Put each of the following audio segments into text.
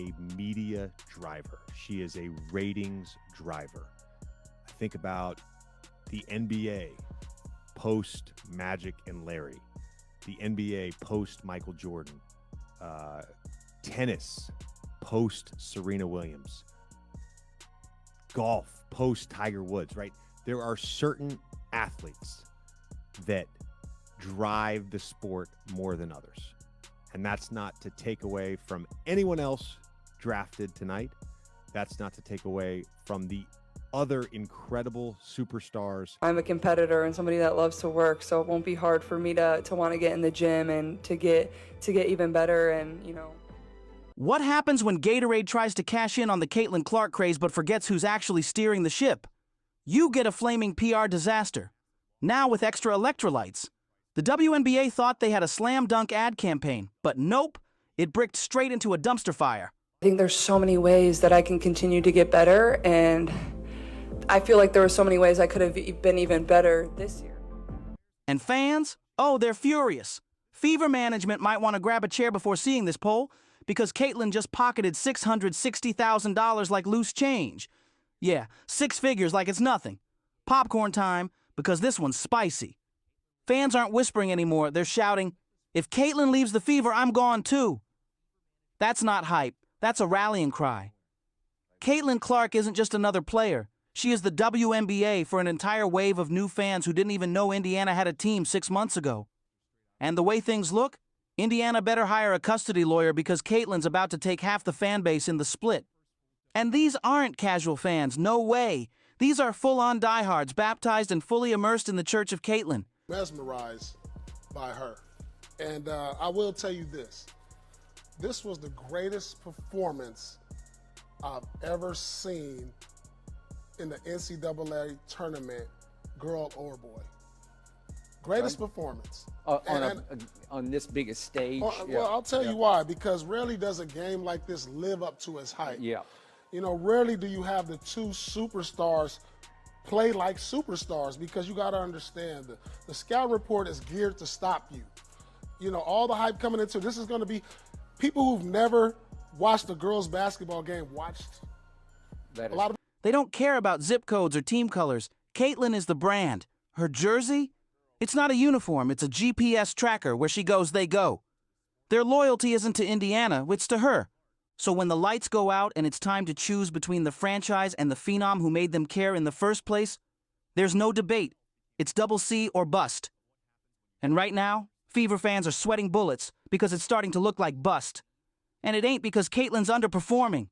a media driver. She is a ratings driver. I think about the NBA post Magic and Larry, the NBA post Michael Jordan, tennis post Serena Williams, golf post Tiger Woods, right? There are certain athletes that drive the sport more than others. And that's not to take away from anyone else drafted tonight. That's not to take away from the other incredible superstars. I'm a competitor and somebody that loves to work, so it won't be hard for me to want to get in the gym and to get even better and, you know. What happens when Gatorade tries to cash in on the Caitlyn Clark craze but forgets who's actually steering the ship? You get a flaming PR disaster. Now with extra electrolytes. The WNBA thought they had a slam dunk ad campaign, but nope, it bricked straight into a dumpster fire. I think there's so many ways that I can continue to get better, and I feel like there were so many ways I could have been even better this year. And fans? Oh, they're furious. Fever management might want to grab a chair before seeing this poll, because Caitlyn just pocketed $660,000 like loose change. Yeah, 6 figures like it's nothing. Popcorn time, because this one's spicy. Fans aren't whispering anymore, they're shouting, "If Caitlyn leaves the Fever, I'm gone too." That's not hype, that's a rallying cry. Caitlyn Clark isn't just another player. She is the WNBA for an entire wave of new fans who didn't even know Indiana had a team 6 months ago. And the way things look, Indiana better hire a custody lawyer because Caitlyn's about to take half the fan base in the split. And these aren't casual fans, no way. These are full-on diehards, baptized and fully immersed in the Church of Caitlyn. Mesmerized by her. And I will tell you this. This was the greatest performance I've ever seen in the NCAA tournament, girl or boy. Greatest performance. On this biggest stage. Well, I'll tell you why. Because rarely does a game like this live up to its hype. Yeah. You know, rarely do you have the two superstars play like superstars, because you got to understand the scout report is geared to stop you. You know, all the hype coming into this is going to be people who've never watched a girls' basketball game watched. That a lot of They don't care about zip codes or team colors. Caitlyn is the brand. Her jersey? It's not a uniform, it's a GPS tracker. Where she goes, they go. Their loyalty isn't to Indiana, it's to her. So when the lights go out and it's time to choose between the franchise and the phenom who made them care in the first place, there's no debate. It's double C or bust. And right now, Fever fans are sweating bullets because it's starting to look like bust. And it ain't because Caitlyn's underperforming.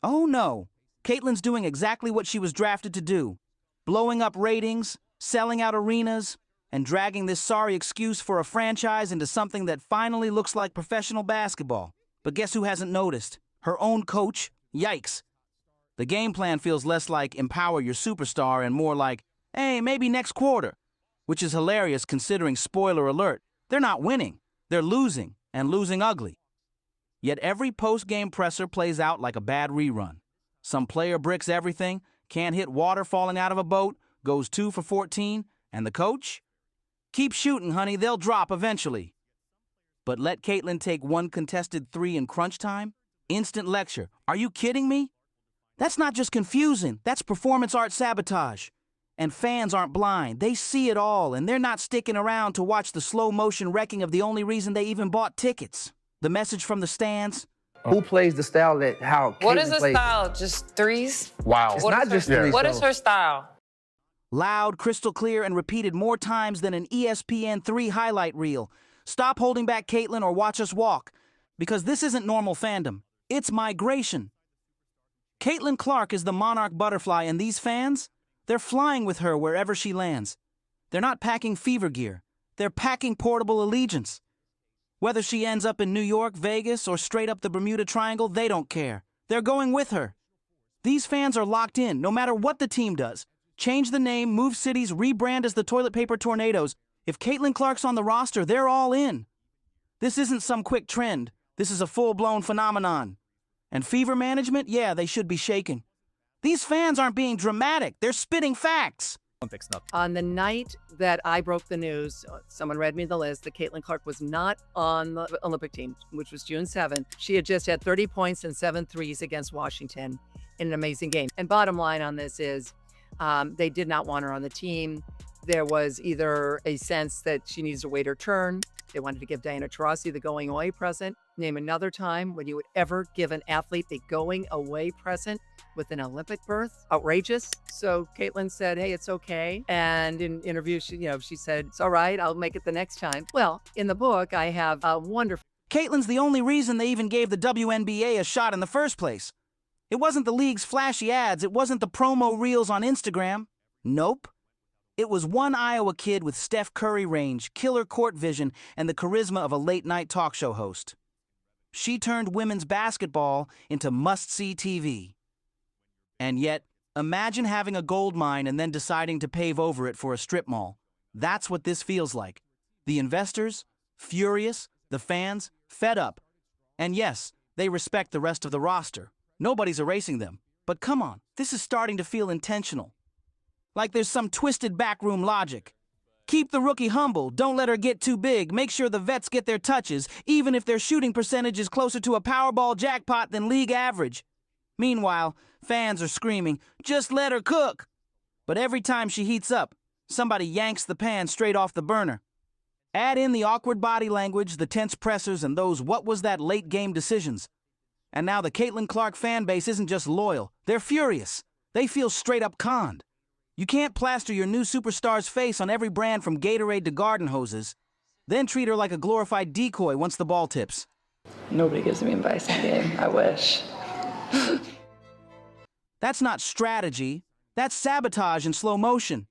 Oh no, Caitlyn's doing exactly what she was drafted to do. Blowing up ratings, selling out arenas, and dragging this sorry excuse for a franchise into something that finally looks like professional basketball. But guess who hasn't noticed? Her own coach. Yikes. The game plan feels less like empower your superstar and more like, hey, maybe next quarter. Which is hilarious considering, spoiler alert, they're not winning. They're losing, and losing ugly. Yet every post-game presser plays out like a bad rerun. Some player bricks everything, can't hit water falling out of a boat, goes 2 for 14, and the coach? Keep shooting, honey, they'll drop eventually. But let Caitlyn take one contested 3 in crunch time? Instant lecture. Are you kidding me? That's not just confusing, that's performance art sabotage. And fans aren't blind, they see it all, and they're not sticking around to watch the slow-motion wrecking of the only reason they even bought tickets. The message from the stands? Who plays the style that how What Caitlyn is the plays? style? Just threes? Wow. It's not just threes. What is her style? Loud, crystal clear, and repeated more times than an ESPN3 highlight reel. Stop holding back Caitlyn or watch us walk. Because this isn't normal fandom. It's migration. Caitlyn Clark is the monarch butterfly, and these fans? They're flying with her wherever she lands. They're not packing Fever gear. They're packing portable allegiance. Whether she ends up in New York, Vegas, or straight up the Bermuda Triangle, they don't care. They're going with her. These fans are locked in, no matter what the team does. Change the name, move cities, rebrand as the Toilet Paper Tornadoes. If Caitlyn Clark's on the roster, they're all in. This isn't some quick trend. This is a full-blown phenomenon. And Fever management, yeah, they should be shaking. These fans aren't being dramatic. They're spitting facts. Olympics stuff. On the night that I broke the news, someone read me the list that Caitlyn Clark was not on the Olympic team, which was June 7th. She had just had 30 points and 7 threes against Washington in an amazing game. And bottom line on this is they did not want her on the team. There was either a sense that she needs to wait her turn. They wanted to give Diana Taurasi the going away present. Name another time when you would ever give an athlete a going away present with an Olympic berth. Outrageous. So Caitlyn said, hey, it's okay. And in interviews, she said, it's all right, I'll make it the next time. Well, in the book, I have a wonderful... Caitlyn's the only reason they even gave the WNBA a shot in the first place. It wasn't the league's flashy ads. It wasn't the promo reels on Instagram. Nope. It was one Iowa kid with Steph Curry range, killer court vision, and the charisma of a late-night talk show host. She turned women's basketball into must-see TV. And yet, imagine having a gold mine and then deciding to pave over it for a strip mall. That's what this feels like. The investors, furious, the fans, fed up. And yes, they respect the rest of the roster. Nobody's erasing them. But come on, this is starting to feel intentional. Like there's some twisted backroom logic. Keep the rookie humble, don't let her get too big, make sure the vets get their touches, even if their shooting percentage is closer to a Powerball jackpot than league average. Meanwhile, fans are screaming, just let her cook. But every time she heats up, somebody yanks the pan straight off the burner. Add in the awkward body language, the tense pressers, and those what was that late game decisions. And now the Caitlyn Clark fan base isn't just loyal, they're furious. They feel straight up conned. You can't plaster your new superstar's face on every brand from Gatorade to garden hoses, then treat her like a glorified decoy once the ball tips. Nobody gives me advice in the game. I wish. That's not strategy. That's sabotage in slow motion.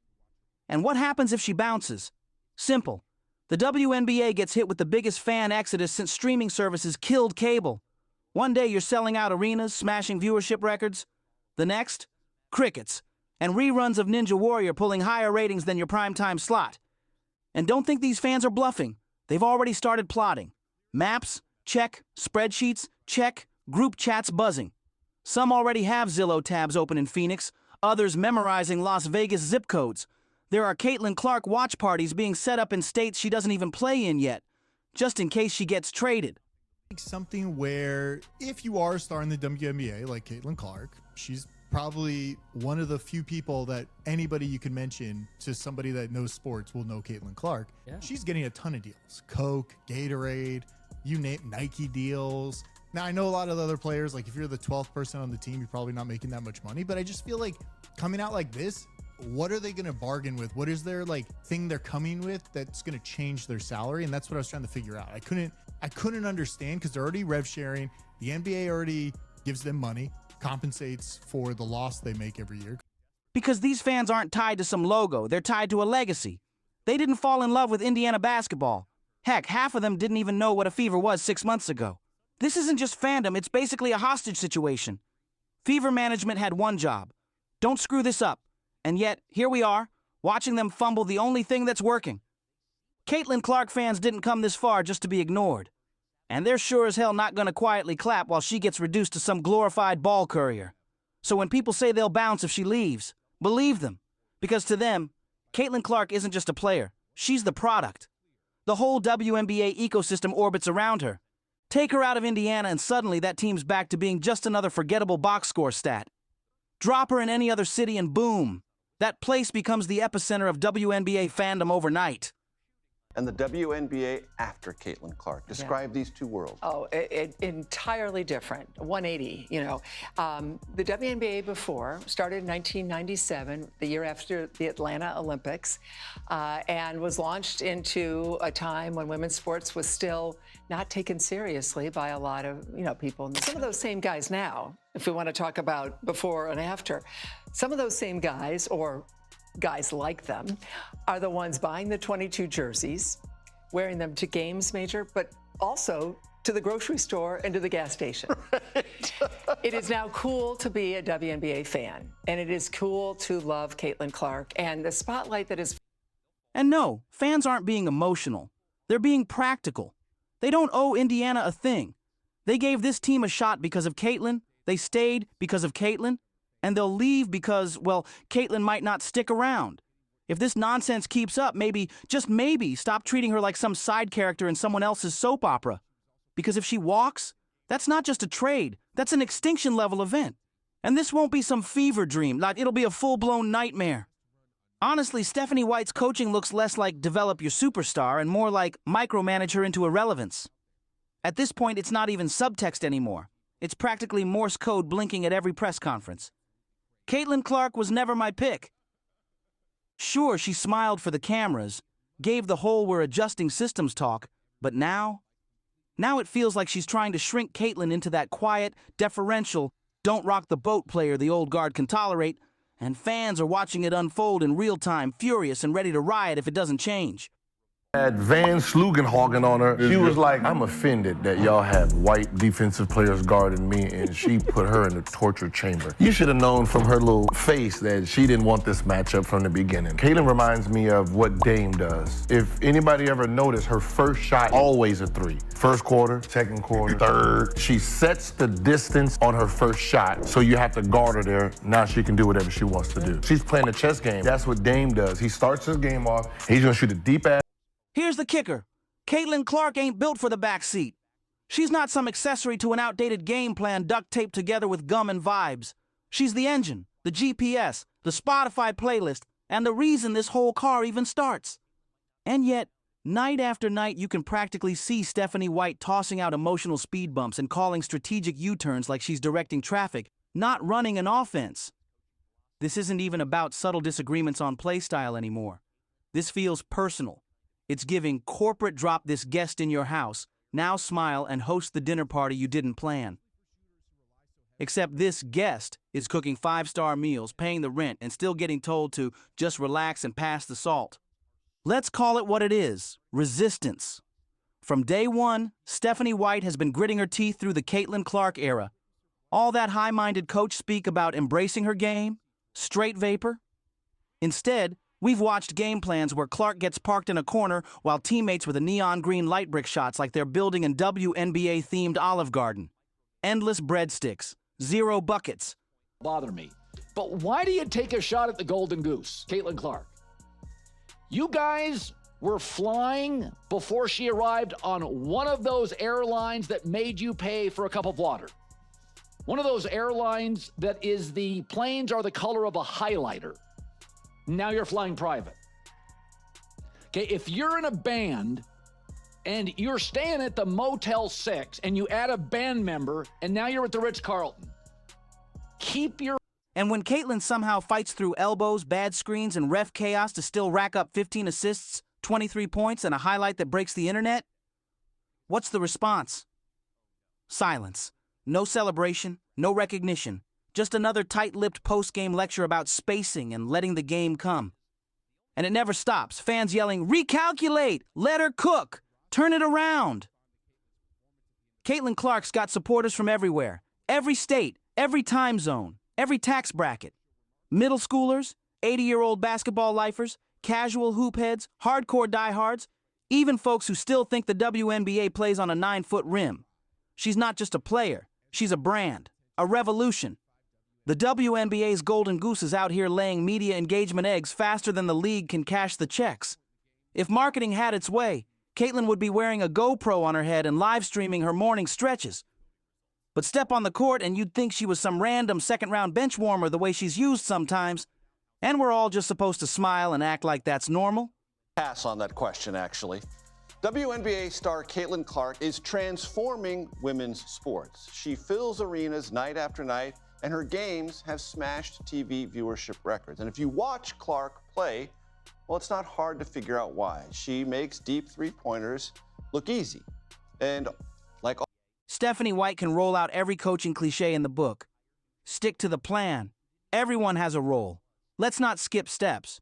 And what happens if she bounces? Simple. The WNBA gets hit with the biggest fan exodus since streaming services killed cable. One day you're selling out arenas, smashing viewership records. The next, crickets. And reruns of Ninja Warrior pulling higher ratings than your primetime slot. And don't think these fans are bluffing. They've already started plotting. Maps? Check. Spreadsheets? Check. Group chats buzzing. Some already have Zillow tabs open in Phoenix, others memorizing Las Vegas zip codes. There are Caitlyn Clark watch parties being set up in states she doesn't even play in yet, just in case she gets traded. Something where if you are a star in the WNBA like Caitlyn Clark, she's probably one of the few people that anybody you can mention to somebody that knows sports will know Caitlyn Clark. Yeah. She's getting a ton of deals. Coke, Gatorade, you name Nike deals. Now, I know a lot of the other players, like if you're the 12th person on the team, you're probably not making that much money, but I just feel like coming out like this, what are they going to bargain with? What is their thing they're coming with that's going to change their salary? And that's what I was trying to figure out. I couldn't understand because they're already rev sharing. The NBA already gives them money, compensates for the loss they make every year. Because these fans aren't tied to some logo, they're tied to a legacy. They didn't fall in love with Indiana basketball. Heck, half of them didn't even know what a fever was 6 months ago. This isn't just fandom, it's basically a hostage situation. Fever management had one job. Don't screw this up. And yet, here we are, watching them fumble the only thing that's working. Caitlyn Clark fans didn't come this far just to be ignored. And they're sure as hell not gonna quietly clap while she gets reduced to some glorified ball courier. So when people say they'll bounce if she leaves, believe them. Because to them, Caitlyn Clark isn't just a player, she's the product. The whole WNBA ecosystem orbits around her. Take her out of Indiana and suddenly that team's back to being just another forgettable box score stat. Drop her in any other city and boom, that place becomes the epicenter of WNBA fandom overnight. And the WNBA after Caitlyn Clark. Describe these two worlds. Oh, entirely different. 180, The WNBA before started in 1997, the year after the Atlanta Olympics, and was launched into a time when women's sports was still not taken seriously by a lot of, people. Some of those same guys now, if we want to talk about before and after, some of those same guys, or guys like them, are the ones buying the 22 jerseys, wearing them to games, Major, but also to the grocery store and to the gas station. Right. It is now cool to be a WNBA fan, and it is cool to love Caitlyn Clark, and the spotlight that is... And no, fans aren't being emotional. They're being practical. They don't owe Indiana a thing. They gave this team a shot because of Caitlyn, they stayed because of Caitlyn, and they'll leave because, well, Caitlyn might not stick around. If this nonsense keeps up, maybe, just maybe, stop treating her like some side character in someone else's soap opera. Because if she walks, that's not just a trade, that's an extinction-level event. And this won't be some fever dream, it'll be a full-blown nightmare. Honestly, Stephanie White's coaching looks less like develop your superstar and more like micromanage her into irrelevance. At this point, it's not even subtext anymore. It's practically Morse code blinking at every press conference. Caitlyn Clark was never my pick. Sure, she smiled for the cameras, gave the whole we're adjusting systems talk, but now it feels like she's trying to shrink Caitlyn into that quiet, deferential, don't rock the boat player the old guard can tolerate, and fans are watching it unfold in real time, furious and ready to riot if it doesn't change. Had Van Slugenhagen on her. She was like, I'm offended that y'all have white defensive players guarding me, and she put her in the torture chamber. You should have known from her little face that she didn't want this matchup from the beginning. Caitlyn reminds me of what Dame does. If anybody ever noticed, her first shot, always a three. First quarter, second quarter, third. She sets the distance on her first shot, so you have to guard her there. Now she can do whatever she wants to do. She's playing a chess game. That's what Dame does. He starts his game off, he's gonna shoot a deep ass. Here's the kicker. Caitlyn Clark ain't built for the backseat. She's not some accessory to an outdated game plan duct taped together with gum and vibes. She's the engine, the GPS, the Spotify playlist, and the reason this whole car even starts. And yet, night after night, you can practically see Stephanie White tossing out emotional speed bumps and calling strategic U-turns like she's directing traffic, not running an offense. This isn't even about subtle disagreements on play style anymore. This feels personal. It's giving corporate drop this guest in your house, now smile and host the dinner party you didn't plan. Except this guest is cooking 5-star meals, paying the rent, and still getting told to just relax and pass the salt. Let's call it what it is, resistance. From day one, Stephanie White has been gritting her teeth through the Caitlyn Clark era. All that high-minded coach speak about embracing her game, straight vapor. Instead, we've watched game plans where Clark gets parked in a corner while teammates with a neon green light brick shots like they're building an WNBA-themed Olive Garden. Endless breadsticks, 0 buckets. Bother me. But why do you take a shot at the Golden Goose, Caitlyn Clark? You guys were flying before she arrived on one of those airlines that made you pay for a cup of water. One of those airlines that is the planes are the color of a highlighter. Now you're flying private. Okay, if you're in a band and you're staying at the Motel 6 and you add a band member and now you're at the Ritz-Carlton, keep your... And when Caitlyn somehow fights through elbows, bad screens, and ref chaos to still rack up 15 assists, 23 points, and a highlight that breaks the internet, what's the response? Silence. No celebration, no recognition. Just another tight-lipped post-game lecture about spacing and letting the game come. And it never stops. Fans yelling, recalculate, let her cook, turn it around. Caitlyn Clark's got supporters from everywhere. Every state, every time zone, every tax bracket. Middle schoolers, 80-year-old basketball lifers, casual hoop heads, hardcore diehards, even folks who still think the WNBA plays on a 9-foot rim. She's not just a player. She's a brand, a revolution. The WNBA's Golden Goose is out here laying media engagement eggs faster than the league can cash the checks. If marketing had its way, Caitlyn would be wearing a GoPro on her head and live streaming her morning stretches. But step on the court and you'd think she was some random second-round bench warmer the way she's used sometimes. And we're all just supposed to smile and act like that's normal? Pass on that question, actually. WNBA star Caitlyn Clark is transforming women's sports. She fills arenas night after night, and her games have smashed TV viewership records. And if you watch Clark play, well, it's not hard to figure out why. She makes deep three-pointers look easy. And like Stephanie White can roll out every coaching cliche in the book. Stick to the plan. Everyone has a role. Let's not skip steps.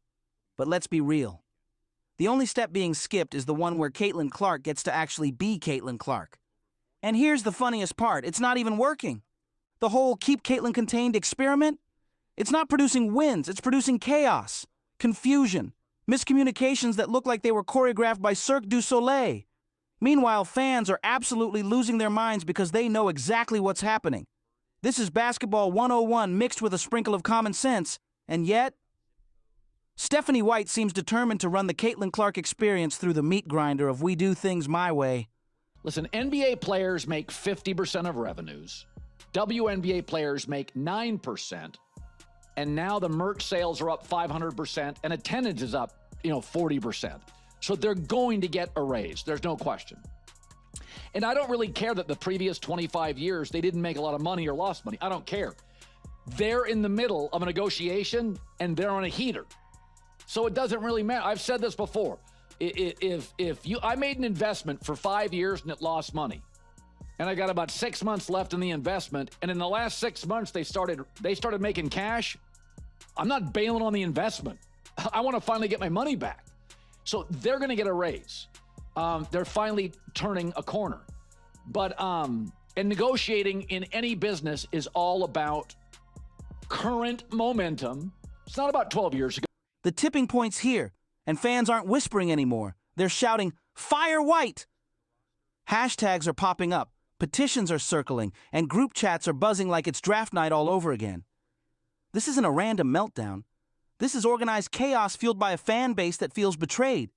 But let's be real. The only step being skipped is the one where Caitlyn Clark gets to actually be Caitlyn Clark. And here's the funniest part. It's not even working. The whole keep Caitlyn contained experiment? It's not producing wins. It's producing chaos, confusion, miscommunications that look like they were choreographed by Cirque du Soleil. Meanwhile, fans are absolutely losing their minds because they know exactly what's happening. This is basketball 101 mixed with a sprinkle of common sense, and yet... Stephanie White seems determined to run the Caitlyn Clark experience through the meat grinder of "we do things my way." Listen, NBA players make 50% of revenues. WNBA players make 9%. And now the merch sales are up 500% and attendance is up, 40%. So they're going to get a raise. There's no question. And I don't really care that the previous 25 years they didn't make a lot of money or lost money. I don't care. They're in the middle of a negotiation and they're on a heater. So it doesn't really matter. I've said this before. I made an investment for 5 years and it lost money. And I got about 6 months left in the investment. And in the last 6 months, they started making cash. I'm not bailing on the investment. I want to finally get my money back. So they're going to get a raise. They're finally turning a corner. But and negotiating in any business is all about current momentum. It's not about 12 years ago. The tipping point's here, and fans aren't whispering anymore. They're shouting, "Fire White!" Hashtags are popping up, petitions are circling, and group chats are buzzing like it's draft night all over again. This isn't a random meltdown. This is organized chaos fueled by a fan base that feels betrayed.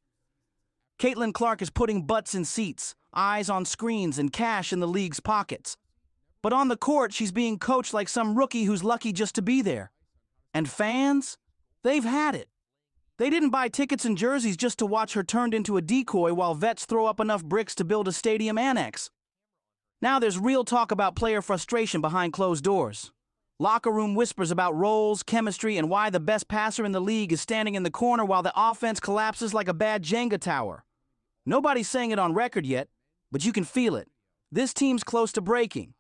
Caitlyn Clark is putting butts in seats, eyes on screens, and cash in the league's pockets. But on the court, she's being coached like some rookie who's lucky just to be there. And fans? They've had it. They didn't buy tickets and jerseys just to watch her turned into a decoy while vets throw up enough bricks to build a stadium annex. Now there's real talk about player frustration behind closed doors. Locker room whispers about roles, chemistry, and why the best passer in the league is standing in the corner while the offense collapses like a bad Jenga tower. Nobody's saying it on record yet, but you can feel it. This team's close to breaking.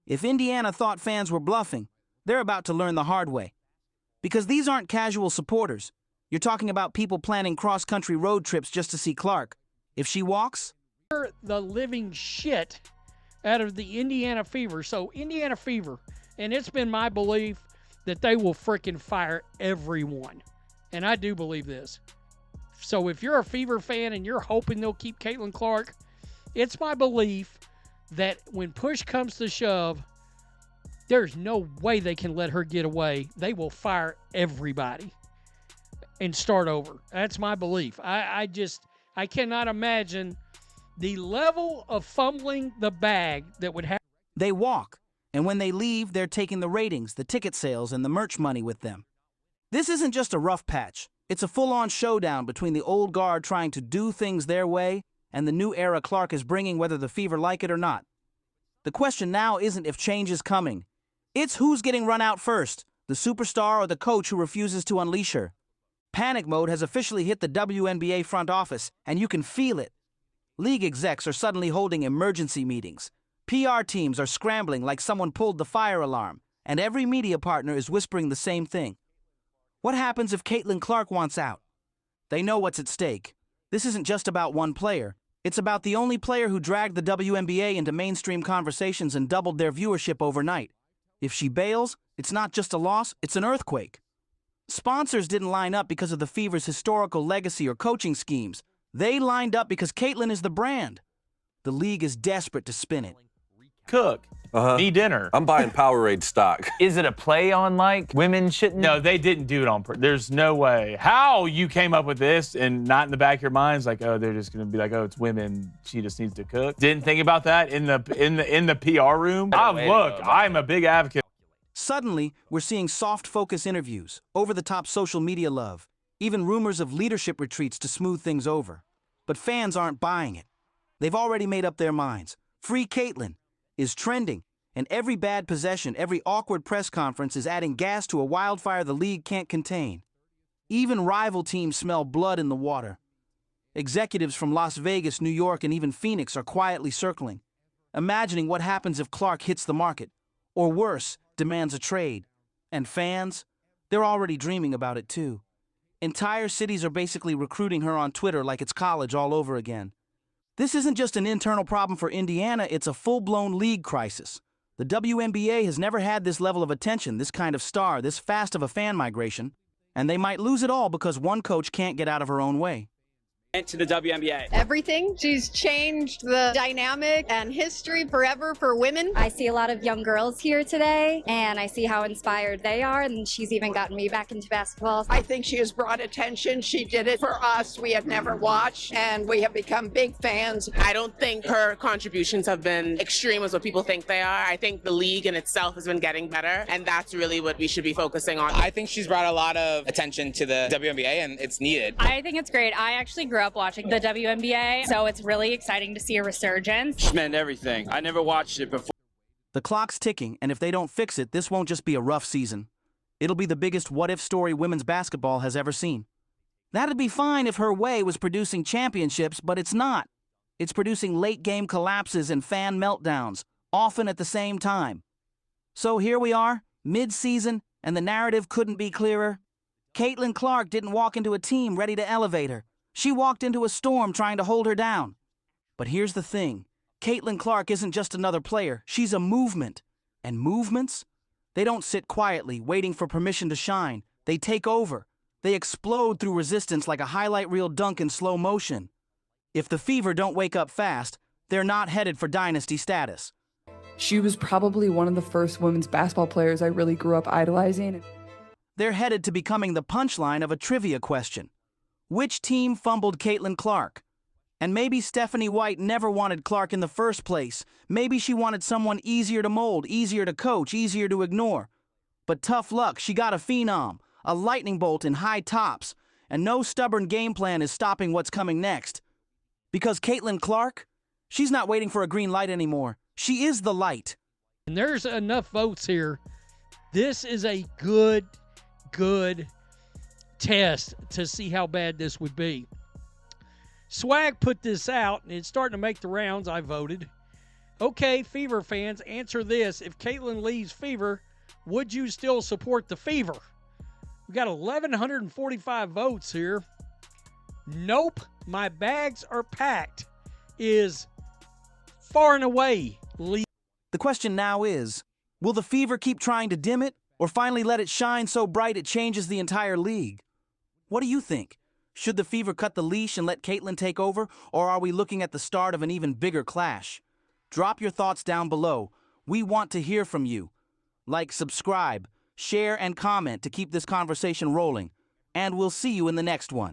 If Indiana thought fans were bluffing, they're about to learn the hard way. Because these aren't casual supporters. You're talking about people planning cross-country road trips just to see Clark. If she walks, the living shit out of the Indiana Fever. So Indiana Fever, and it's been my belief that they will frickin' fire everyone. And I do believe this. So if you're a Fever fan and you're hoping they'll keep Caitlyn Clark, it's my belief that when push comes to shove, there's no way they can let her get away. They will fire everybody and start over. That's my belief. I cannot imagine the level of fumbling the bag that would happen. they walk. And when they leave, they're taking the ratings, the ticket sales, and the merch money with them. This isn't just a rough patch. It's a full-on showdown between the old guard trying to do things their way and the new era Clark is bringing, whether the Fever like it or not. The question now isn't if change is coming. It's who's getting run out first, the superstar or the coach who refuses to unleash her. Panic mode has officially hit the WNBA front office, and you can feel it. League execs are suddenly holding emergency meetings. PR teams are scrambling like someone pulled the fire alarm, and every media partner is whispering the same thing. What happens if Caitlyn Clark wants out? They know what's at stake. This isn't just about one player. It's about the only player who dragged the WNBA into mainstream conversations and doubled their viewership overnight. If she bails, it's not just a loss, it's an earthquake. Sponsors didn't line up because of the Fever's historical legacy or coaching schemes. They lined up because Caitlyn is the brand. The league is desperate to spin it. Cook. Me dinner. I'm buying Powerade stock. Is it a play on, like, women shouldn't? No, they didn't do it on purpose. There's no way. How you came up with this and not in the back of your minds, like, oh, they're just going to be like, oh, it's women. She just needs to cook. Didn't think about that in the PR room. Look, I'm a big advocate. Suddenly, we're seeing soft focus interviews, over-the-top social media love, even rumors of leadership retreats to smooth things over. But fans aren't buying it. They've already made up their minds. Free Caitlyn is trending, and every bad possession, every awkward press conference is adding gas to a wildfire the league can't contain. Even rival teams smell blood in the water. Executives from Las Vegas, New York, and even Phoenix are quietly circling, imagining what happens if Clark hits the market, or worse, demands a trade. And fans, they're already dreaming about it too. Entire cities are basically recruiting her on Twitter like it's college all over again. This isn't just an internal problem for Indiana, it's a full-blown league crisis. The WNBA has never had this level of attention, this kind of star, this fast of a fan migration, and they might lose it all because one coach can't get out of her own way. to the WNBA? Everything. She's changed the dynamic and history forever for women. I see a lot of young girls here today, and I see how inspired they are, and she's even gotten me back into basketball. I think she has brought attention. She did it for us. We had never watched, and we have become big fans. I don't think her contributions have been extreme as what people think they are. I think the league in itself has been getting better, and that's really what we should be focusing on. I think she's brought a lot of attention to the WNBA, and it's needed. I think it's great. I actually grew up watching the WNBA, so it's really exciting to see a resurgence. She meant everything. I never watched it before. The clock's ticking, and if they don't fix it, this won't just be a rough season. It'll be the biggest what-if story women's basketball has ever seen. That'd be fine if her way was producing championships, but it's not. It's producing late-game collapses and fan meltdowns, often at the same time. So here we are, mid-season, and the narrative couldn't be clearer. Caitlyn Clark didn't walk into a team ready to elevate her. She walked into a storm trying to hold her down. But here's the thing. Caitlyn Clark isn't just another player. She's a movement. And movements? They don't sit quietly, waiting for permission to shine. They take over. They explode through resistance like a highlight reel dunk in slow motion. If the Fever don't wake up fast, they're not headed for dynasty status. She was probably one of the first women's basketball players I really grew up idolizing. They're headed to becoming the punchline of a trivia question. Which team fumbled Caitlyn Clark? And maybe Stephanie White never wanted Clark in the first place. Maybe she wanted someone easier to mold, easier to coach, easier to ignore. But tough luck, she got a phenom, a lightning bolt in high tops, and no stubborn game plan is stopping what's coming next. Because Caitlyn Clark, she's not waiting for a green light anymore. She is the light. And there's enough votes here. This is a good test to see how bad this would be. Swag put this out, and it's starting to make the rounds. I voted. Okay, Fever fans, answer this. If Caitlyn leaves Fever, would you still support the Fever? We got 1,145 votes here. Nope, my bags are packed is far and away lead. The question now is, will the Fever keep trying to dim it, or finally let it shine so bright it changes the entire league? What do you think? Should the Fever cut the leash and let Caitlyn take over, or are we looking at the start of an even bigger clash? Drop your thoughts down below. We want to hear from you. Like, subscribe, share, and comment to keep this conversation rolling. And we'll see you in the next one.